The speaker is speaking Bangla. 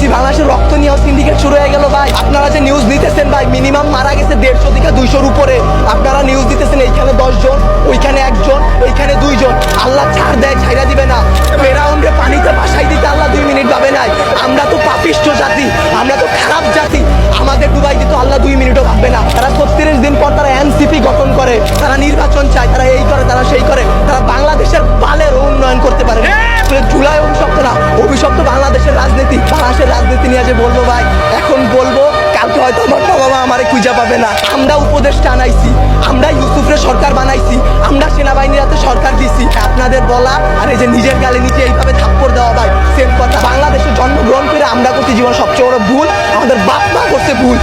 দিছি, বাংলাদেশের রক্ত নিয়ে সিন্ডিকেট শুরু হয়ে গেল ভাই। আপনারা যে নিউজ দিতেছেন ভাই, মিনিমাম মারা গেছে 150 থেকে 200-র উপরে। আপনারা নিউজ দিতেছেন এইখানে 10 জন, ওইখানে 1 জন, ওইখানে 2 জন। আল্লাহ ছাড় দেয়, ছাইরা দিবে না। ফেরাউনকে পানিতে ভাসাই দিতে আল্লাহ 2 মিনিট ভাবে নাই। আমরা তো পাপিষ্ঠ জাতি, আমরা তো খারাপ জাতি, আমাদের ডুবাই দিতে আল্লাহ 2 মিনিটও ভাববে না। তারা 36 দিন পর তারা এনসিপি গঠন করে, তারা নির্বাচন চায়, তারা এই করে, তারা সেই করে, তারা বাংলাদেশের বালের উন্নয়ন করতে পারে না। জুলাই অভিশপ্ত না, অভিশপ্ত বাংলাদেশের রাজনীতি। বাংলাদেশের রাজনীতি নিয়ে যে বলবো ভাই, এখন বলবো, কালকে হয়তো আমার বাবা আমারে খুঁজে পাবে না। আমরা উপদেষ্টা আনাইছি, আমরা ইউসুফরে সরকার বানাইছি, আমরা সেনাবাহিনীর হাতে সরকার দিছি। আপনাদের বলা আর এই যে নিজের গালে নিচে এইভাবে থাপ্পড় দেওয়া ভাই সেম কথা। বাংলাদেশে জন্মগ্রহণ করে আমরা করছি জীবন সবচেয়ে বড় ভুল, আমাদের বাপ মা করছে ভুল।